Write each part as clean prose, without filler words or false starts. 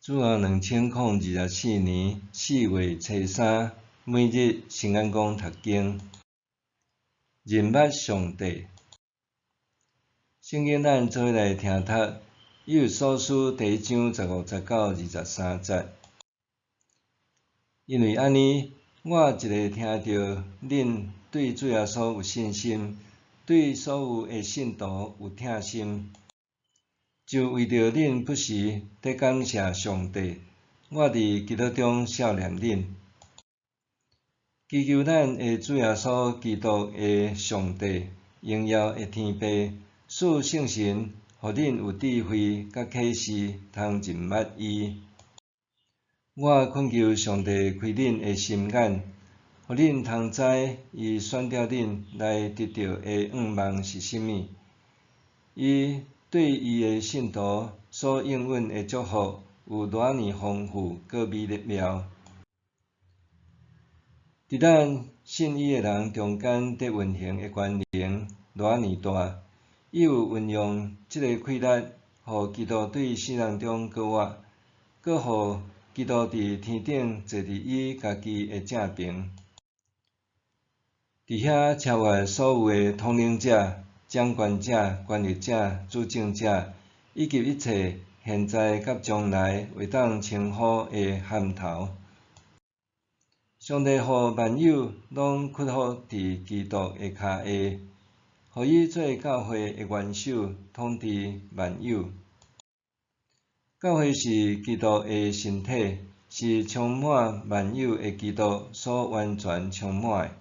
主后2024年4月初3，每日圣安宫读经，认捌上帝。圣经咱做伙来听读，以弗所书第1章15、19、23节。因为安尼，我一个听到恁对主耶稣有信心，对所有的信徒有疼心，就为着恁不时得感谢上帝。我伫基督中少年恁，祈求咱的主耶稣基督的上帝，荣耀的天父，赐圣神，互恁有智慧甲启示，通认捌伊。我恳求上帝开恁的心眼，互恁通知伊选召恁来得到的愿望是甚物。伊对伊的信徒所应允的祝福有偌尔丰富，佮美妙。伫咱信伊的人中间得运行的权能偌尔大，伊有运用即个气力，互基督对死人中搁活，搁互基督伫天顶坐伫伊家己的正边。伫遐超越所有的统领者、掌权者、权力者、主政者，以及一切现在甲将来会当称呼的銜头。上帝互万有拢屈服伫基督的骹下，互伊做教会的元首，统治万有。教会是基督的身体，是充满万有的基督所完全充满的。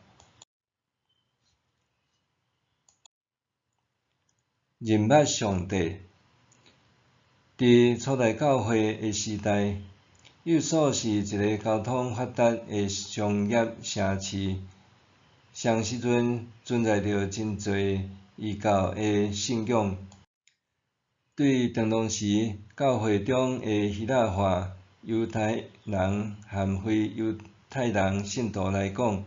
认捌上帝。伫初代教会的时代，以弗所是一个交通发达的商业城市，上时阵存在着真侪异教的信仰。对当时教会中的希腊化犹太人和非犹太人信徒来讲，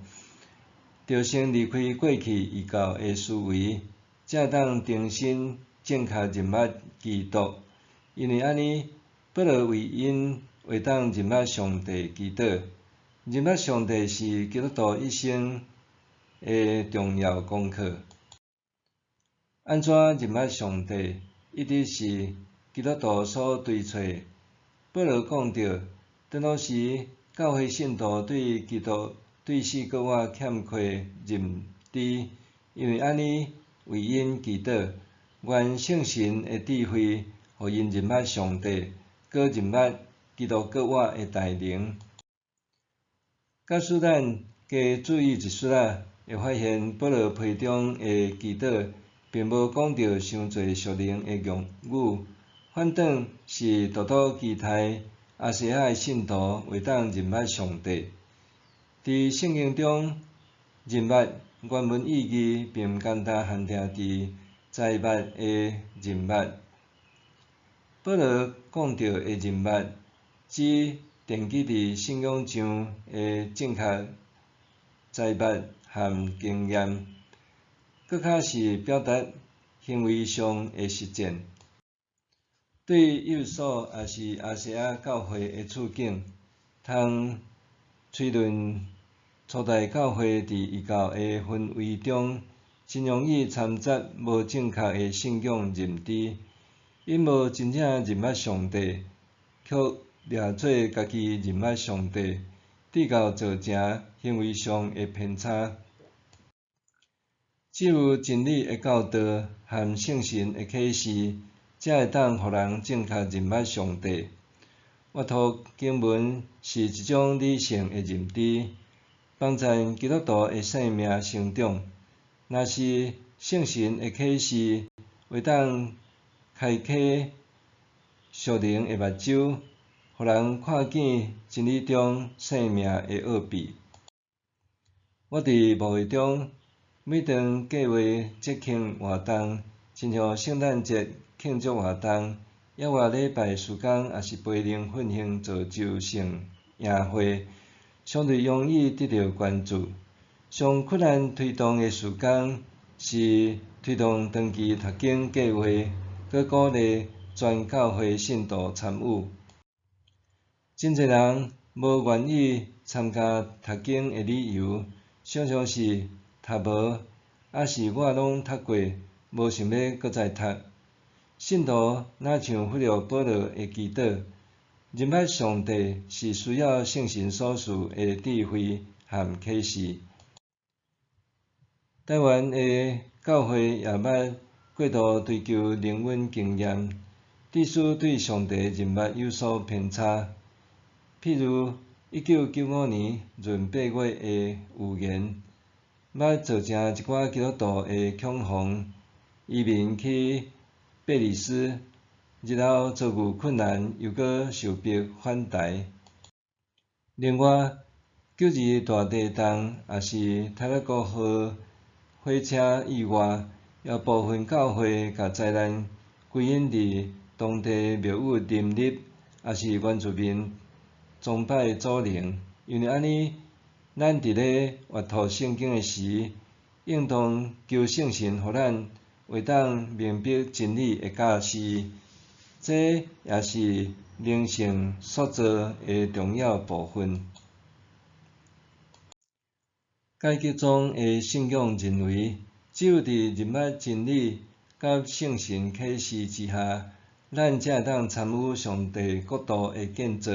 着先离开过去异教的思维，才当重新正确认捌基督。因为安尼，保罗为因会当认捌上帝祈祷。认捌上帝是基督徒一生的重要功课。安怎认捌上帝，一直是基督徒所追找。保罗讲到，当时教会信徒对基督对死搁活欠缺认知，因为安尼为因祈祷，愿圣神的智慧，互因认捌上帝，搁认捌基督搁活的大能。假使咱加注意一撮仔，会发现保罗批中的祈祷，并无讲到伤侪属灵的用语，反倒是独独期待亚细亚的信徒会当认捌上帝。伫圣经中，认捌原文意义并毋简单限定伫知捌的认捌。保罗讲到的认捌，指奠基伫信仰上的正确知捌和经验，搁较是表达行为上的实践。对以弗所也是亚细亚教会的处境，通推论初代教会伫异教的氛围中，真容易掺杂无正确的信仰认知，因无真正认捌上帝，却掠做家己认捌上帝，直到造成行为上的偏差。只有真理的教导和圣神的启示，才会当互人正确认捌上帝。阅读经文是一种理性的认知，帮助基督徒的生命成长。若是圣神的启示会当开启属灵的目睭，互人看见真理中生命的奥秘。我伫牧会中，每当计划节庆活动，亲像圣诞节庆祝活动、野外礼拜事工，也是培灵复兴造就性宴会，相对容易得到关注。上困难推动的事工是推动长期读经计划，佮鼓励全教会信徒参与。真侪人无愿意参加读经的理由，常常是读无，还是我拢读过，无想要搁再读。信徒若像忽略保罗的祈祷，认捌上帝是需要圣神所赐的智慧和启示。台湾的教会也捌过度追求灵恩经验，致使对上帝认捌有所偏差。譬如1995年闰8月的预言，捌造成一寡基督徒的恐慌，移民去贝里斯，日后遭遇困难，又搁受迫返台。另外，92大地震也是泰勒国号火车意外，也部分教会甲灾难归因伫当地庙宇林立，也是原住民崇拜祖灵。因为安尼，咱伫咧阅读圣经的时，应当求圣神，互咱会当明白真理的教示。这也是灵性塑造的重要部分。解经中的信仰认为，只有伫认捌真理甲圣神启示之下，咱才会当参与上帝国度的建造，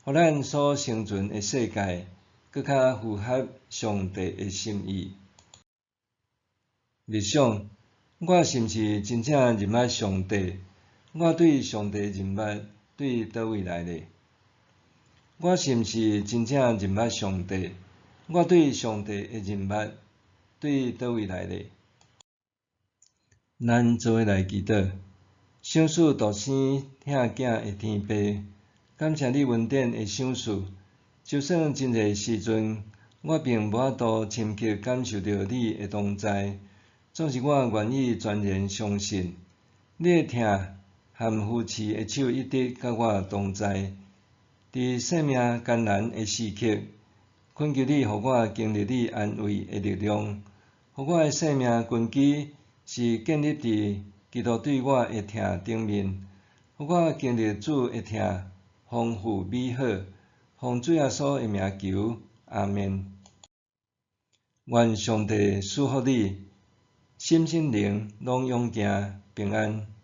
互咱所生存的世界搁较符合上帝的心意。日想，我是毋是真正认捌上帝？我对上帝认捌对倒位来呢？我是毋是真正认捌上帝？我对上帝的认捌对倒位来呢？咱做伙来祈祷，赏赐独生疼囝的天父，感谢你恩典的赏赐。就算真侪时阵，我并无法度深刻感受到你的同在，总是我愿意全然相信，你的疼和扶持的手一直甲我同在。伫生命艰难的时刻，恳求你，互我经历你安慰的力量，互我的生命根基是建立伫基督对我的疼顶面，互我经历主的疼丰富美好，奉主耶稣的名求，阿们。愿上帝赐福你，心灵拢勇健平安。